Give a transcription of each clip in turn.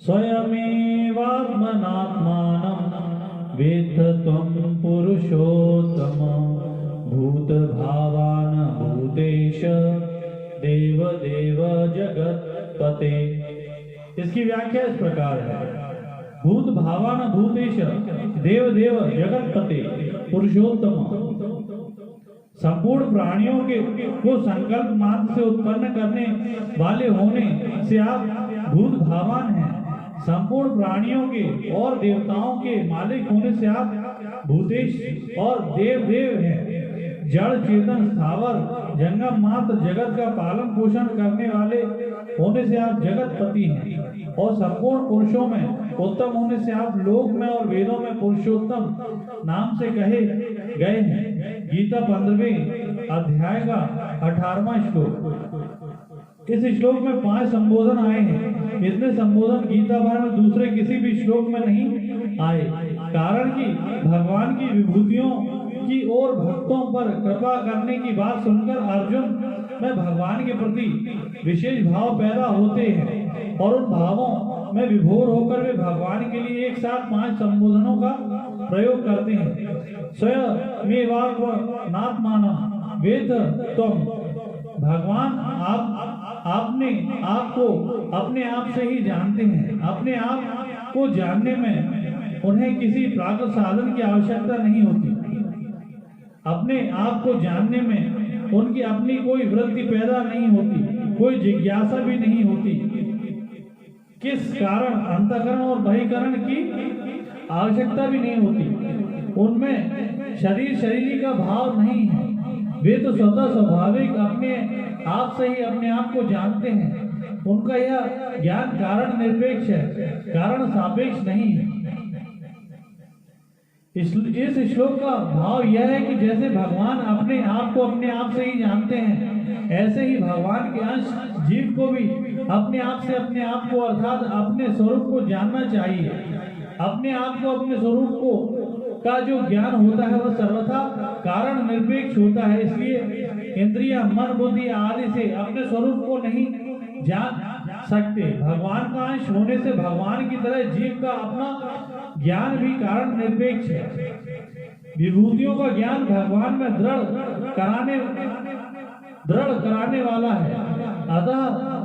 स्वयमेवात्मनात्मानं वेत्थ त्वं पुरुषोत्तम भूत भावान भूतेश देव देव जगतपते। इसकी व्याख्या इस प्रकार है। भूत भावान भूतेश देव देव जगतपते पुरुषोत्तम। संपूर्ण प्राणियों के को संकल्प मात्र से उत्पन्न करने वाले होने से आप भूत भावान हैं। संपूर्ण प्राणियों के और देवताओं के मालिक होने से आप भूतेश और देव देव हैं। जड़ चेतन स्थावर जंगम मात्र जगत का पालन पोषण करने वाले होने से आप जगतपति हैं। और संपूर्ण पुरुषों में उत्तम होने से आप लोक में और वेदों में पुरुषोत्तम नाम से कहे गए हैं। गीता 15वें अध्याय का 18वां श्लोक। इस श्लोक में 5 संबोधन आए हैं। इतने संबोधन गीता भर में दूसरे किसी भी श्लोक में नहीं आए। कारण कि भगवान की विभूतियों की ओर भक्तों पर कृपा करने की बात सुनकर अर्जुन में भगवान के प्रति विशेष भाव पैदा होते हैं और उन भावों में विभोर होकर वे भगवान के लिए एक साथ 5 संबोधनों का प्रयोग करते हैं। स्वयमेवात्मनात्मानं वेत्थ त्वं। भगवान आपने आपको अपने आप से ही जानते हैं। अपने आप को जानने में उन्हें किसी प्राकृत साधन की आवश्यकता नहीं होती। अपने आप को जानने में उनकी अपनी कोई वृत्ति पैदा नहीं होती, कोई जिज्ञासा भी नहीं होती। किस कारण अंतःकरण और बहिःकरण की आवश्यकता भी नहीं होती। उनमें शरीर का भाव नहीं है। वे तो स्वतः स्वाभाविक अपने आप से ही अपने आप को जानते हैं। उनका यह ज्ञान कारण निरपेक्ष है, कारण सापेक्ष नहीं है। इस श्लोक का भाव यह है कि जैसे भगवान अपने आप को अपने आप से ही जानते हैं, ऐसे ही भगवान के अंश जीव को भी अपने आप से अपने आप को अर्थात अपने स्वरूप को जानना चाहिए। अपने आप को अपने स्वरूप को का जो ज्ञान होता है वह सर्वथा कारण निरपेक्ष होता है। इसलिए इंद्रिय मन बुद्धि आदि से अपने स्वरूप को नहीं जान सकते। भगवान का अंश होने से भगवान की तरह जीव का अपना ज्ञान भी कारण निरपेक्ष है। विभूतियों का ज्ञान भगवान में दृढ़ कराने वाला है। अतः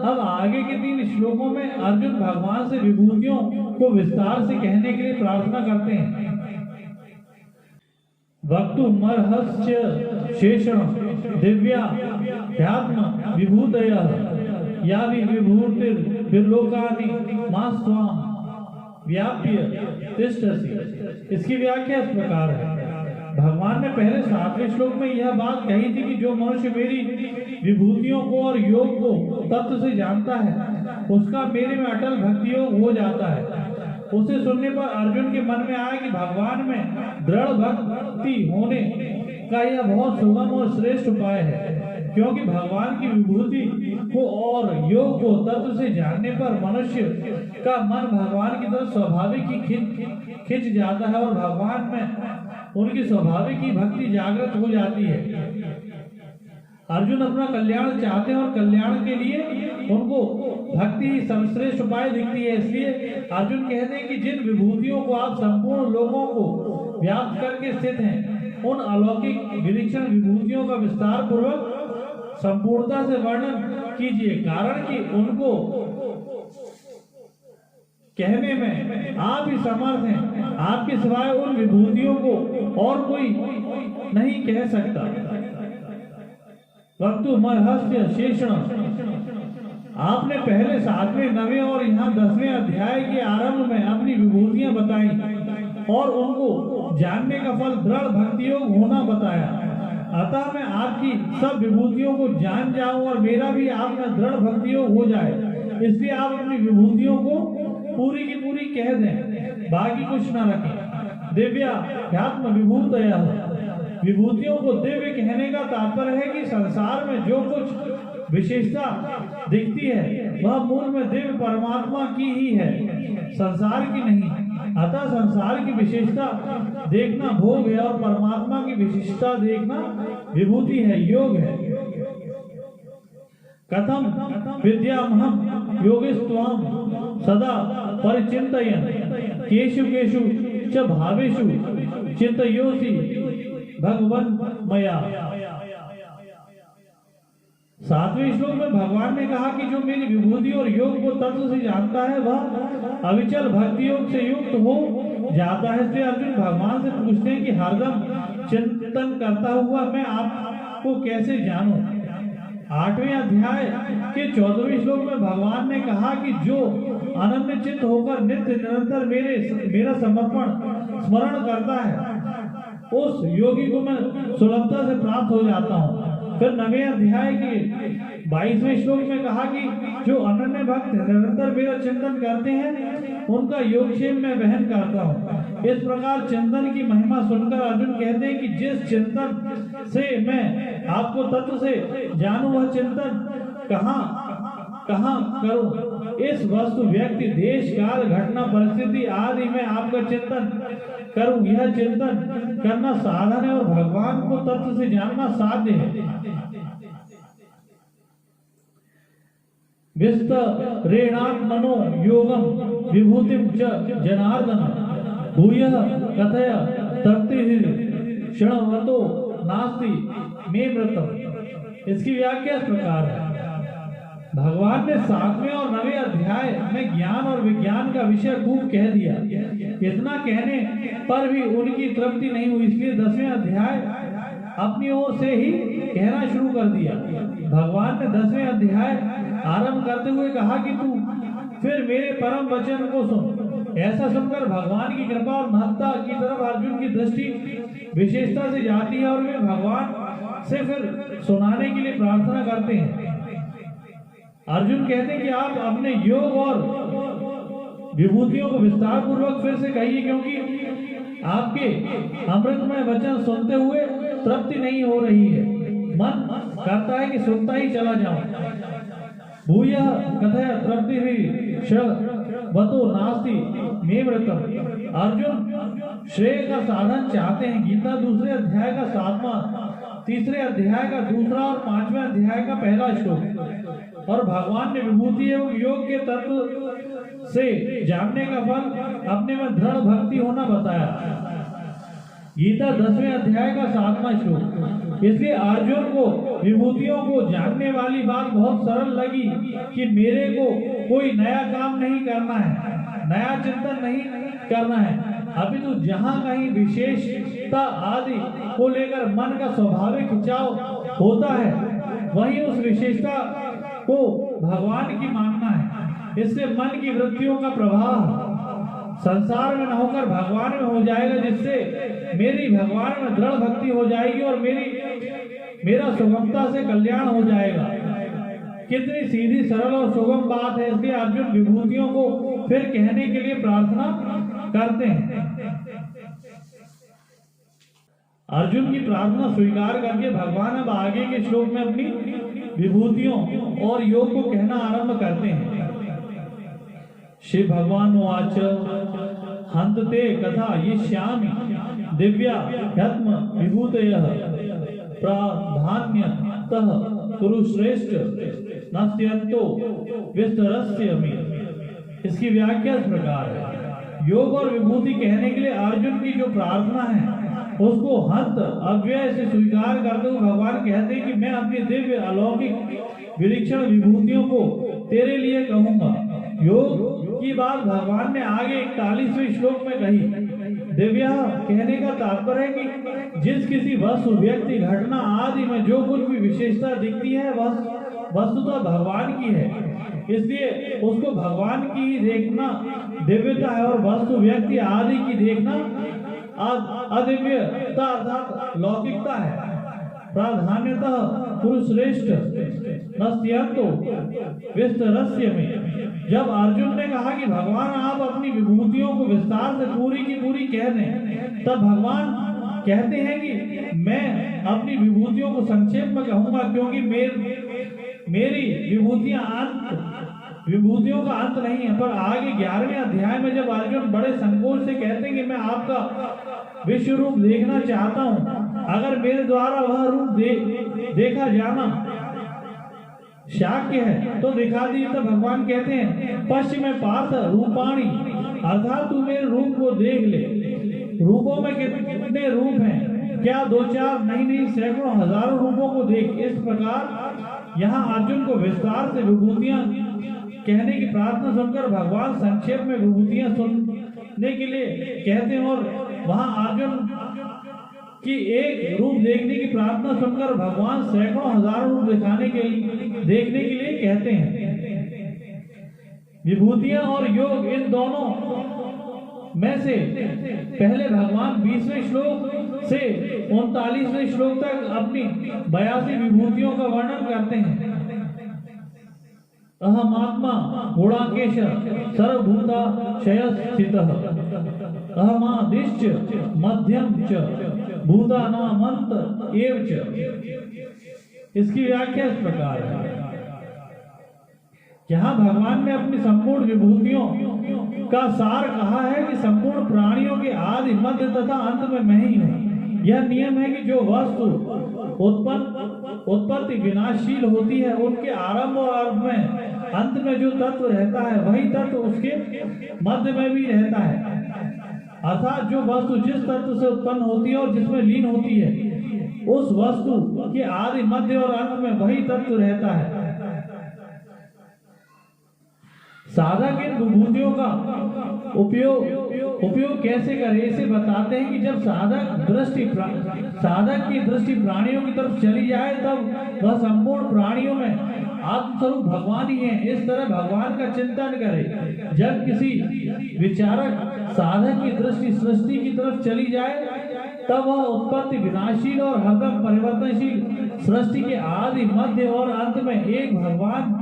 अब आगे के 3 श्लोकों में अर्जुन भगवान से विभूतियों को विस्तार से कहने के लिए प्रार्थना करते हैं। वक्तुमर्हस्य शेषं दिव्याध्यात्म विभूतयः या विभूतिर्लोकानि मास्त्वां व्याप्य तिष्ठसि। इसकी व्याख्या इस प्रकार है। भगवान ने पहले 7वें श्लोक में यह बात कही थी कि जो मनुष्य मेरी विभूतियों को और योग को तत्व से जानता है उसका मेरे में अटल भक्ति योग हो जाता है। उसे सुनने पर अर्जुन के मन में आया कि भगवान में दृढ़ भक्ति होने का यह बहुत सुगम और श्रेष्ठ उपाय है। क्योंकि भगवान की विभूति को और योग को तत्व से जानने पर मनुष्य का मन भगवान की तरफ स्वाभाविक ही खिंच जाता है और भगवान में उनकी स्वाभाविक ही भक्ति जागृत हो जाती है। अर्जुन अपना कल्याण चाहते हैं और कल्याण के लिए उनको भक्ति ही सर्वश्रेष्ठ उपाय दिखती है। इसलिए अर्जुन कहते हैं कि जिन विभूतियों को आप संपूर्ण लोगों को व्याप्त करके स्थित हैं उन अलौकिक विलक्षण विभूतियों का विस्तार पूर्वक संपूर्णता से वर्णन कीजिए। कारण कि उनको कहने में आप ही समर्थ हैं। आपके सिवाय उन विभूतियों को और कोई नहीं कह सकता। वक्तुमर्हस्य शेषं। आपने पहले 7वें 9वें और यहाँ 10वें अध्याय के आरंभ में अपनी विभूतियां बताई और उनको जानने का फल दृढ़ भक्ति योग होना बताया। अतः मैं आपकी सब विभूतियों को जान जाऊं और मेरा भी आप में दृढ़ भक्ति योग हो जाए। इसलिए आप अपनी विभूतियों को पूरी की पूरी कह दें, बाकी कुछ न रखें। दिव्याध्यात्म विभूतयः। विभूतियों को दिव्य कहने का तात्पर्य है कि संसार में जो कुछ विशेषता दिखती है वह मूल में दिव्य परमात्मा की ही है, संसार की नहीं। अतः संसार की विशेषता देखना भोग है और परमात्मा की विशिष्टता देखना विभूति है, योग है। कथम विद्यामहं योगिस्त्वाम सदा परिचिन्तयन् केषु केषु च भावेषु चिन्तयोसि भगवन् मया। 7वें श्लोक में भगवान ने कहा कि जो मेरी विभूति और योग को तत्व से जानता है वह अविचल भक्ति योग से युक्त हो जाता है। इसलिए अर्जुन भगवान से पूछते हैं कि हरदम चिंतन करता हुआ मैं आपको कैसे जानूं। 8वें अध्याय के 14वें श्लोक में भगवान ने कहा कि जो अनन्य चित्त होकर नित्य निरंतर मेरा समर्पण स्मरण करता है उस योगी को मैं सुलभता से प्राप्त हो जाता हूँ। फिर 9वें अध्याय के 22वें श्लोक में कहा कि जो अनन्य भक्त निरंतर मेरा चिंतन करते हैं उनका योगक्षेम मैं वहन करता हूँ। इस प्रकार चिंतन की महिमा सुनकर अर्जुन कहते हैं कि जिस चिंतन से मैं आपको तत्व से जानूं वह चिंतन कहाँ करूं। इस वस्तु व्यक्ति देश काल घटना परिस्थिति आदि में आपका चिंतन करूं। यह चिंतन करना साधन है और भगवान को तत्व से जानना साध्य है। विस्तरेणात्मनो योगम विभूतिम च जनार्दन भूयः कथय तर्तिः क्षणवतो नास्ति मे मृतम्। इसकी व्याख्या इस प्रकार है। भगवान ने 7वें और 9वें अध्याय में ज्ञान और विज्ञान का विषय खूब कह दिया। इतना कहने पर भी उनकी तृप्ति नहीं हुई, इसलिए 10वें अध्याय अपनी ओर से ही कहना शुरू कर दिया। भगवान ने 10वें अध्याय आरंभ करते हुए कहा कि तू फिर मेरे परम वचन को सुन। ऐसा सुनकर भगवान की कृपा और महत्ता की तरफ अर्जुन की दृष्टि विशेषता से जाती है और वे भगवान से फिर सुनाने के लिए प्रार्थना करते हैं। अर्जुन कहते हैं कि आप अपने योग और विभूतियों को विस्तार पूर्वक फिर से कहिए, क्योंकि आपके अमृतमय वचन सुनते हुए तृप्ति नहीं हो रही है। मन करता है कि सुनता ही चला जाऊं। भूयः कथय तृप्तिर्वतो नास्ति मे मृतम्। अर्जुन श्रेय का साधन चाहते हैं। गीता 2 अध्याय का 7वां, 3 अध्याय का 2 और 5वें अध्याय का 1 श्लोक। और भगवान ने विभूति एवं योग के तत्व से जानने का फल अपने में दृढ़ भक्ति होना बताया। गीता 10वें अध्याय का 7वां श्लोक। इसलिए अर्जुन को विभूतियों को जानने वाली बात बहुत सरल लगी कि मेरे को कोई नया काम नहीं करना है, नया चिंतन नहीं करना है, अभी तो जहाँ कहीं विशेषता आदि को लेकर मन का स्वाभाविक खिंचाव होता है वहीं उस विशेषता को भगवान की मानना है। इससे मन की वृत्तियों का प्रभाव संसार में न होकर भगवान में हो जाएगा, जिससे मेरी भगवान में दृढ़ भक्ति हो जाएगी और मेरा सुगमता से कल्याण हो जाएगा। कितनी सीधी सरल और सुगम बात है। इसलिए अर्जुन विभूतियों को फिर कहने के लिए प्रार्थना करते हैं। अर्जुन की प्रार्थना स्वीकार करके भगवान अब आगे के श्लोक में अपनी विभूतियों और योग को कहना आरंभ करते हैं। श्री भगवान वाच हंतते कथा यिष्यामि दिव्या ह्यत्म विभूतयः प्राधान्यतः कुरुश्रेष्ठ नस्त्यन्तो विस्तरस्यमि। इसकी व्याख्या इस प्रकार है। योग और विभूति कहने के लिए अर्जुन की जो प्रार्थना है उसको हंत अव्यय से स्वीकार करते हुए भगवान कहते हैं कि मैं अपनी दिव्य अलौकिक विलक्षण विभूतियों को तेरे लिए कहूंगा। योग की बात भगवान ने आगे 41वें श्लोक में कही। दिव्या कहने का तात्पर्य है कि जिस किसी वस्तु व्यक्ति घटना आदि में जो कुछ भी विशेषता दिखती है वह वस्तुतः भगवान की है, इसलिए उसको भगवान की ही देखना दिव्यता है और वस्तु व्यक्ति आदि की देखना अदिव्यता अर्थात लौकिकता है। प्राधान्यतः पुरुषश्रेष्ठ नस्त्यन्तो विस्तरस्यमि। जब अर्जुन ने कहा कि भगवान आप अपनी विभूतियों को विस्तार से पूरी की पूरी कह दें, तब भगवान कहते हैं कि मैं अपनी विभूतियों को संक्षेप में कहूंगा, क्योंकि मेरी विभूतियों का अंत नहीं है। पर आगे 11वें अध्याय में जब अर्जुन बड़े संकोच से कहते हैं कि मैं आपका विश्व रूप देखना चाहता हूं, अगर मेरे द्वारा वह रूप देखा जाना शाक्य है तो दिखा दी। तो भगवान कहते हैं पश्चिम पार्थ रूपाणी, अर्थात तू मेरे रूप को देख ले। रूपों में कितने रूप हैं, क्या दो चार नहीं सैकड़ों हजारों रूपों को देख। इस प्रकार यहाँ अर्जुन को विस्तार से विभूतियां कहने की प्रार्थना सुनकर भगवान संक्षेप में विभूतियां सुनने के लिए कहते हैं, और वहां अर्जुन की एक रूप देखने की प्रार्थना सुनकर भगवान सैकड़ों हजारों रूप देखने के लिए कहते हैं। विभूतियां और योग इन दोनों में से पहले भगवान 20वें श्लोक से 39वें श्लोक तक अपनी 82 विभूतियों का वर्णन करते हैं। अहमात्मा गुणाकेश सर्वभूताशय स्थितः, अहमादिश्च मध्यम च भूतानामंत एव च। इसकी व्याख्या इस प्रकार है। यहाँ भगवान ने अपनी संपूर्ण विभूतियों का सार कहा है कि संपूर्ण प्राणियों के आदि मध्य तथा अंत में मैं ही हूँ। यह नियम है कि जो वस्तु उत्पत्ति विनाशशील होती है, उनके आरंभ और अंत में अंत में जो तत्व रहता है वही तत्व उसके मध्य में भी रहता है। अर्थात जो वस्तु जिस तत्व से उत्पन्न होती है और जिसमें लीन होती है, उस वस्तु के आदि मध्य और अंत में वही तत्व रहता है। साधक इन विभूतियों का उपयोग कैसे करे, इसे बताते हैं कि जब साधक की दृष्टि प्राणियों की तरफ चली जाए, तब वह संपूर्ण प्राणियों में आत्मस्वरूप भगवान ही है, इस तरह भगवान का चिंतन करे। जब किसी विचारक साधक की दृष्टि सृष्टि की तरफ चली जाए, तब वह उत्पत्ति विनाशील और हरदम परिवर्तनशील सृष्टि के आदि मध्य और अंत में एक भगवान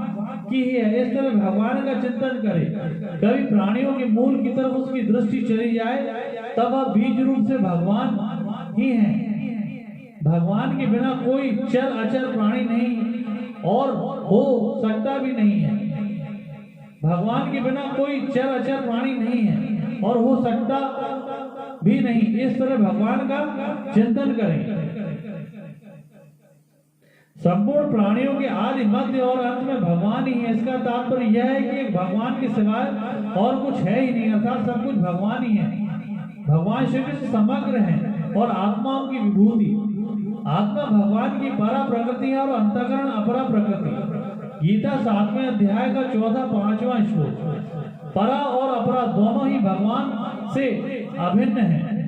की ही है, इस तरह भगवान का चिंतन करे। कभी प्राणियों के मूल की तरफ उसकी दृष्टि चली जाए, तब वह बीज रूप से भगवान ही है। भगवान के बिना कोई चर अचर प्राणी नहीं और हो सकता भी नहीं है। भगवान के बिना कोई चर अचर प्राणी नहीं है और हो सकता भी नहीं। इस तरह भगवान का चिंतन करें। संपूर्ण प्राणियों के आदि मध्य और अंत में भगवान ही है। इसका तात्पर्य यह है कि एक भगवान के सिवाय और कुछ है ही नहीं, अर्थात सब कुछ भगवान ही है। भगवान श्री कृष्ण समग्र है और आत्माओं की विभूति। आत्मा भगवान की परा प्रकृति है और अंतःकरण अपरा प्रकृति। गीता 7वें अध्याय का 4-5वां श्लोक। परा और अपरा दोनों ही भगवान से अभिन्न है।